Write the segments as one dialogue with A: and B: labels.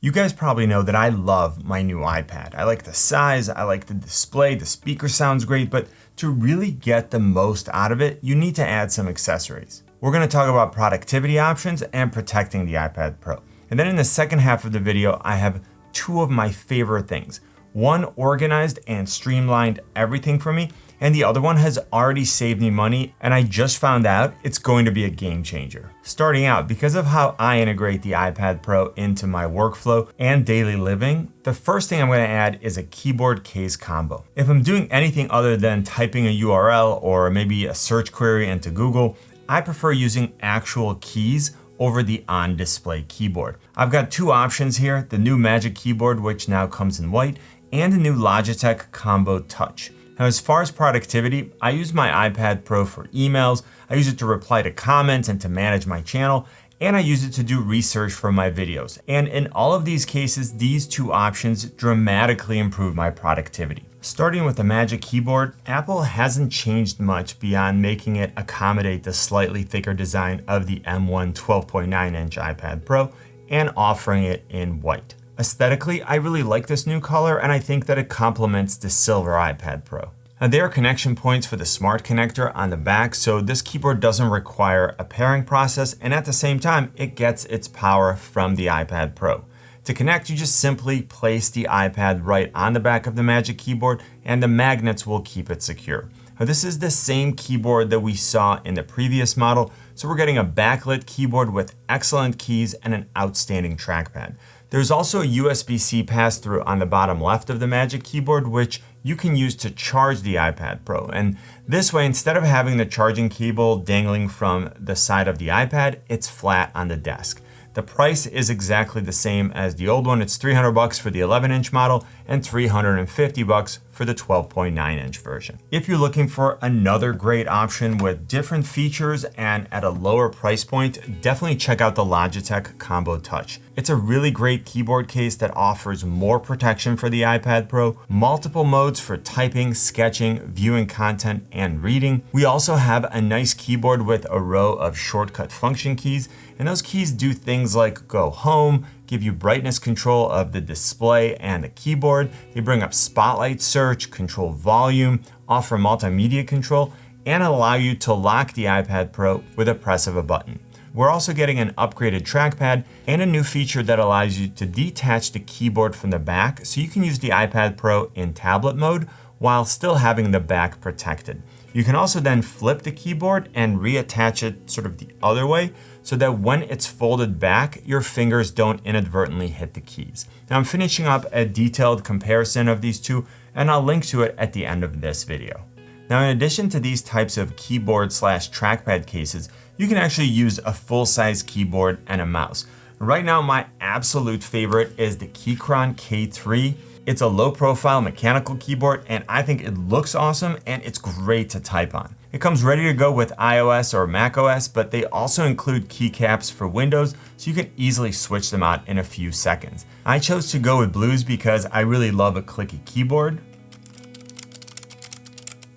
A: You guys probably know that I love my new iPad. I like the size, I like the display, the speaker sounds great, but to really get the most out of it, you need to add some accessories. We're going to talk about productivity options and protecting the iPad Pro. And then in the second half of the video, I have two of my favorite things. One organized and streamlined everything for me, and the other one has already saved me money, and I just found out it's going to be a game changer. Starting out, because of how I integrate the iPad Pro into my workflow and daily living, the first thing I'm going to add is a keyboard case combo. If I'm doing anything other than typing a URL or maybe a search query into Google, I prefer using actual keys over the on-display keyboard. I've got two options here, the new Magic Keyboard, which now comes in white, and the new Logitech Combo Touch. Now, as far as productivity, I use my iPad Pro for emails, I use it to reply to comments and to manage my channel, and I use it to do research for my videos. And in all of these cases, these two options dramatically improve my productivity. Starting with the Magic Keyboard, Apple hasn't changed much beyond making it accommodate the slightly thicker design of the M1 12.9-inch iPad Pro and offering it in white. Aesthetically, I really like this new color, and I think that it complements the silver iPad Pro. Now, there are connection points for the smart connector on the back, so this keyboard doesn't require a pairing process, and at the same time, it gets its power from the iPad Pro. To connect, you just simply place the iPad right on the back of the Magic Keyboard, and the magnets will keep it secure. Now, this is the same keyboard that we saw in the previous model, so we're getting a backlit keyboard with excellent keys and an outstanding trackpad. There's also a USB-C pass-through on the bottom left of the Magic Keyboard, which you can use to charge the iPad Pro. And this way, instead of having the charging cable dangling from the side of the iPad, it's flat on the desk. The price is exactly the same as the old one. It's $300 for the 11-inch model and $350 for the 12.9-inch version. If you're looking for another great option with different features and at a lower price point, definitely check out the Logitech Combo Touch. It's a really great keyboard case that offers more protection for the iPad Pro, multiple modes for typing, sketching, viewing content, and reading. We also have a nice keyboard with a row of shortcut function keys, and those keys do things like go home, give you brightness control of the display and the keyboard. They bring up spotlight search, control volume, offer multimedia control, and allow you to lock the iPad Pro with a press of a button. We're also getting an upgraded trackpad and a new feature that allows you to detach the keyboard from the back so you can use the iPad Pro in tablet mode while still having the back protected. You can also then flip the keyboard and reattach it sort of the other way so that when it's folded back, your fingers don't inadvertently hit the keys. Now, I'm finishing up a detailed comparison of these two, and I'll link to it at the end of this video. Now, in addition to these types of keyboard/trackpad cases, you can actually use a full-size keyboard and a mouse. Right now, my absolute favorite is the KEYCHRONE K3. It's a low-profile mechanical keyboard, and I think it looks awesome, and it's great to type on. It comes ready to go with iOS or macOS, but they also include keycaps for Windows, so you can easily switch them out in a few seconds. I chose to go with blues because I really love a clicky keyboard.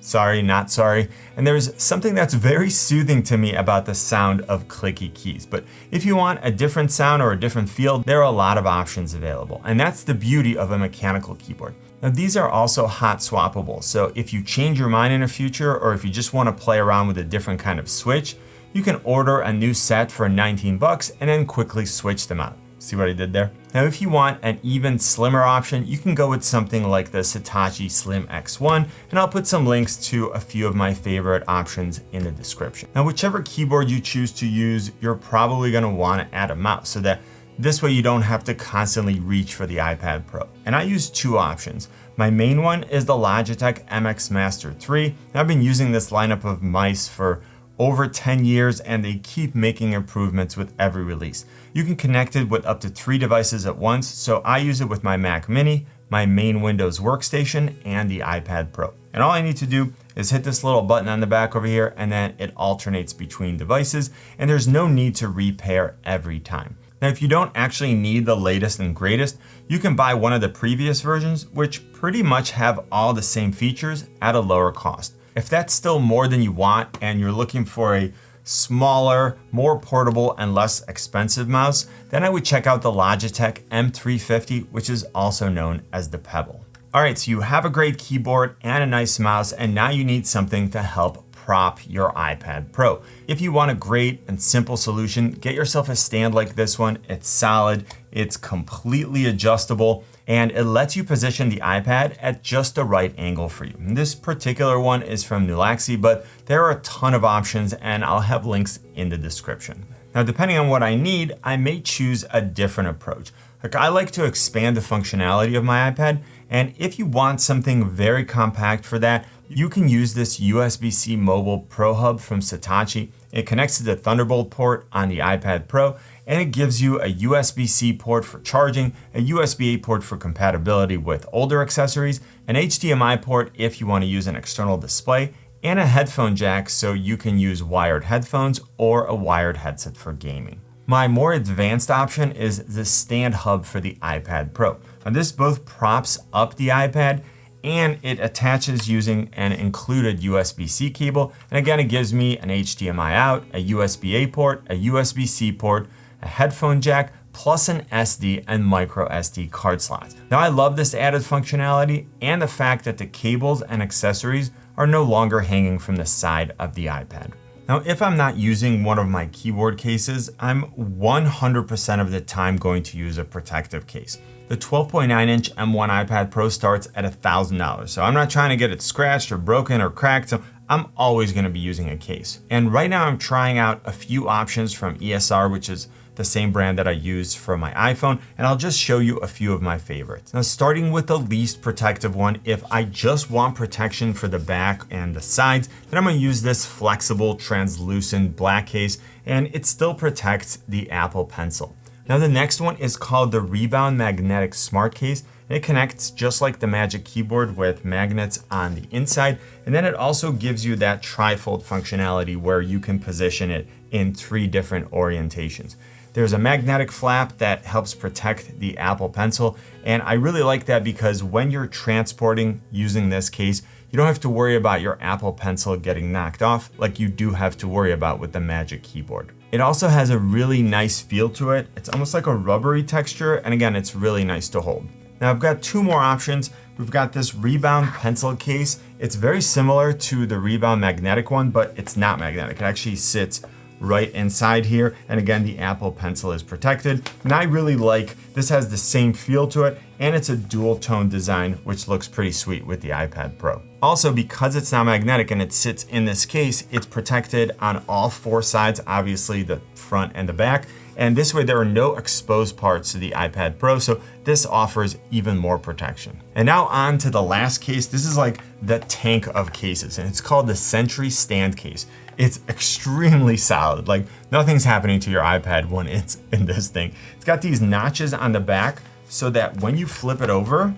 A: Sorry, not sorry. And there's something that's very soothing to me about the sound of clicky keys. But if you want a different sound or a different feel, there are a lot of options available. And that's the beauty of a mechanical keyboard. Now, these are also hot swappable. So if you change your mind in the future, or if you just want to play around with a different kind of switch, you can order a new set for 19 bucks and then quickly switch them out. See what I did there? Now, if you want an even slimmer option, you can go with something like the Hitachi Slim X1, and I'll put some links to a few of my favorite options in the description. Now, whichever keyboard you choose to use, you're probably gonna wanna add a mouse so that this way you don't have to constantly reach for the iPad Pro. And I use two options. My main one is the Logitech MX Master 3. And I've been using this lineup of mice for over 10 years, and they keep making improvements with every release. You can connect it with up to 3 devices at once, so I use it with my Mac Mini, my main Windows workstation, and the iPad Pro. And all I need to do is hit this little button on the back over here, and then it alternates between devices, and there's no need to repair every time. Now, if you don't actually need the latest and greatest, you can buy one of the previous versions, which pretty much have all the same features at a lower cost. If that's still more than you want and you're looking for a smaller, more portable, and less expensive mouse, then I would check out the Logitech M350, which is also known as the PEBBLE. All right, so you have a great keyboard and a nice mouse, and now you need something to help prop your iPad Pro. If you want a great and simple solution, get yourself a stand like this one. It's solid, it's completely adjustable, and it lets you position the iPad at just the right angle for you. And this particular one is from Nulaxi, but there are a ton of options, and I'll have links in the description. Now, depending on what I need, I may choose a different approach. Like, I like to expand the functionality of my iPad, and if you want something very compact for that, you can use this USB-C mobile Pro Hub from Saatchi. It connects to the Thunderbolt port on the iPad Pro, and it gives you a USB-C port for charging, a USB-A port for compatibility with older accessories, an HDMI port if you want to use an external display, and a headphone jack so you can use wired headphones or a wired headset for gaming. My more advanced option is the stand hub for the iPad Pro. Now, this both props up the iPad and it attaches using an included USB-C cable. And again, it gives me an HDMI out, a USB-A port, a USB-C port, a headphone jack, plus an SD and micro SD card slots. Now, I love this added functionality and the fact that the cables and accessories are no longer hanging from the side of the iPad. Now, if I'm not using one of my keyboard cases, I'm 100% of the time going to use a protective case. The 12.9-inch M1 iPad Pro starts at $1,000, so I'm not trying to get it scratched or broken or cracked, so I'm always going to be using a case. And right now I'm trying out a few options from ESR, which is the same brand that I use for my iPhone, and I'll just show you a few of my favorites. Now, starting with the least protective one, if I just want protection for the back and the sides, then I'm gonna use this flexible, translucent black case, and it still protects the Apple Pencil. Now, the next one is called the Rebound Magnetic Smart Case. It connects just like the Magic Keyboard with magnets on the inside, and then it also gives you that trifold functionality where you can position it in 3 different orientations. There's a magnetic flap that helps protect the Apple Pencil, and I really like that because when you're transporting using this case, you don't have to worry about your Apple Pencil getting knocked off like you do have to worry about with the Magic Keyboard. It also has a really nice feel to it. It's almost like a rubbery texture, and again, it's really nice to hold. Now, I've got 2 more options. We've got this Rebound Pencil case. It's very similar to the Rebound Magnetic one, but it's not magnetic. It actually sits right inside here, and again, the Apple Pencil is protected. And I really like this, has the same feel to it, and it's a dual tone design, which looks pretty sweet with the iPad Pro. Also, because it's not magnetic and it sits in this case, it's protected on all 4 sides, obviously the front and the back, and this way there are no exposed parts to the iPad Pro, so this offers even more protection. And now on to the last case. This is like the tank of cases, and it's called the Sentry Stand Case. It's extremely solid, like nothing's happening to your iPad when it's in this thing. It's got these notches on the back so that when you flip it over,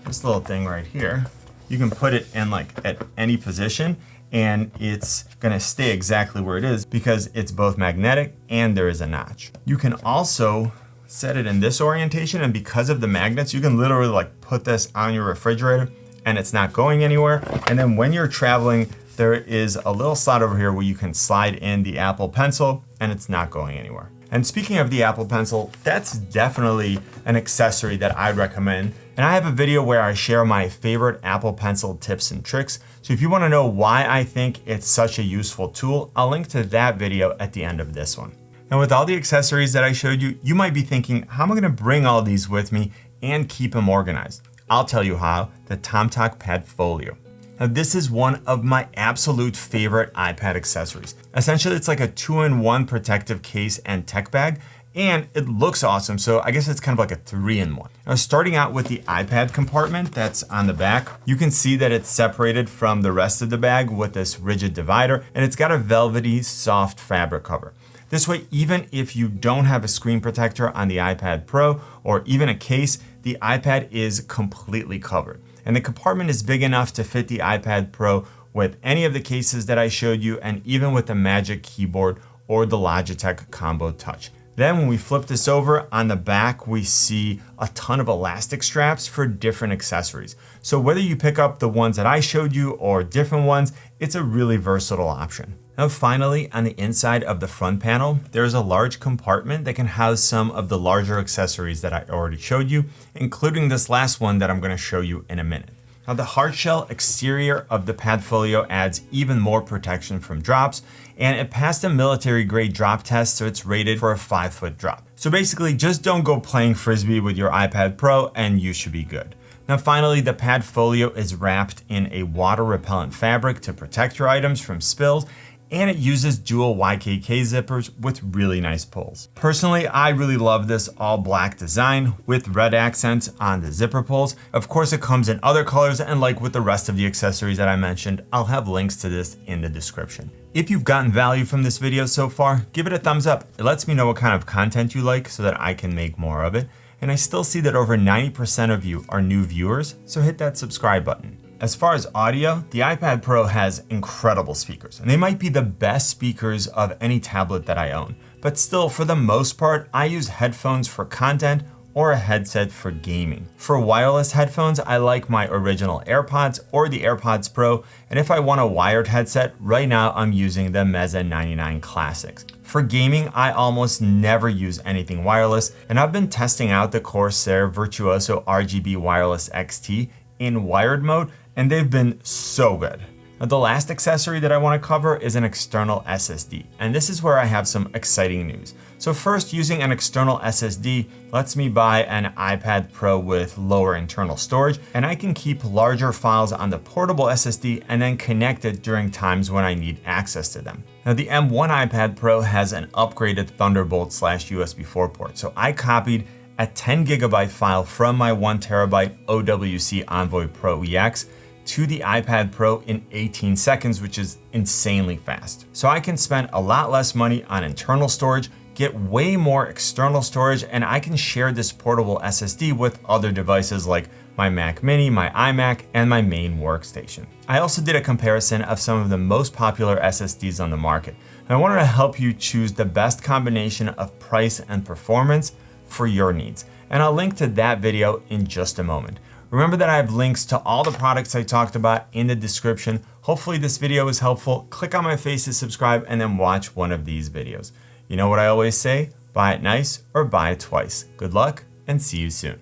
A: this little thing right here, you can put it in like at any position and it's gonna stay exactly where it is because it's both magnetic and there is a notch. You can also set it in this orientation, and because of the magnets, you can literally like put this on your refrigerator and it's not going anywhere. And then when you're traveling, there is a little slot over here where you can slide in the Apple Pencil and it's not going anywhere. And speaking of the Apple Pencil, that's definitely an accessory that I'd recommend. And I have a video where I share my favorite Apple Pencil tips and tricks. So if you want to know why I think it's such a useful tool, I'll link to that video at the end of this one. And with all the accessories that I showed you, you might be thinking, how am I going to bring all these with me and keep them organized? I'll tell you how, the TOMTOC PADFOLIO. Now, this is one of my absolute favorite iPad accessories. Essentially, it's like a 2-in-1 protective case and tech bag, and it looks awesome, so I guess it's kind of like a 3-in-1. Now, starting out with the iPad compartment that's on the back, you can see that it's separated from the rest of the bag with this rigid divider, and it's got a velvety, soft fabric cover. This way, even if you don't have a screen protector on the iPad Pro or even a case, the iPad is completely covered. And the compartment is big enough to fit the iPad Pro with any of the cases that I showed you, and even with the Magic Keyboard or the Logitech Combo Touch. Then when we flip this over, on the back, we see a ton of elastic straps for different accessories. So whether you pick up the ones that I showed you or different ones, it's a really versatile option. Now finally, on the inside of the front panel, there's a large compartment that can house some of the larger accessories that I already showed you, including this last one that I'm going to show you in a minute. Now the hardshell exterior of the PADFOLIO adds even more protection from drops, and it passed a military grade drop test, so it's rated for a 5-foot drop. So basically just don't go playing Frisbee with your iPad Pro and you should be good. Now finally, the PADFOLIO is wrapped in a water repellent fabric to protect your items from spills, and it uses dual YKK zippers with really nice pulls. Personally, I really love this all black design with red accents on the zipper pulls. Of course, it comes in other colors, and like with the rest of the accessories that I mentioned, I'll have links to this in the description. If you've gotten value from this video so far, give it a thumbs up. It lets me know what kind of content you like so that I can make more of it. And I still see that over 90% of you are new viewers, so hit that subscribe button. As far as audio, the iPad Pro has incredible speakers, and they might be the best speakers of any tablet that I own. But still, for the most part, I use headphones for content or a headset for gaming. For wireless headphones, I like my original AirPods or the AirPods Pro, and if I want a wired headset, right now I'm using the Meza 99 Classics. For gaming, I almost never use anything wireless, and I've been testing out the Corsair Virtuoso RGB Wireless XT in wired mode, and they've been so good. Now, the last accessory that I want to cover is an external SSD, and this is where I have some exciting news. So first, using an external SSD lets me buy an iPad Pro with lower internal storage, and I can keep larger files on the portable SSD and then connect it during times when I need access to them. Now the M1 iPad Pro has an upgraded Thunderbolt/USB 4 port, so I copied a 10 gigabyte file from my 1 terabyte OWC Envoy Pro EX to the iPad Pro in 18 seconds, which is insanely fast. So I can spend a lot less money on internal storage, get way more external storage, and I can share this portable SSD with other devices like my Mac Mini, my iMac, and my main workstation. I also did a comparison of some of the most popular SSDs on the market. And I wanted to help you choose the best combination of price and performance for your needs. And I'll link to that video in just a moment. Remember that I have links to all the products I talked about in the description. Hopefully this video was helpful. Click on my face to subscribe and then watch one of these videos. You know what I always say? Buy it nice or buy it twice. Good luck and see you soon.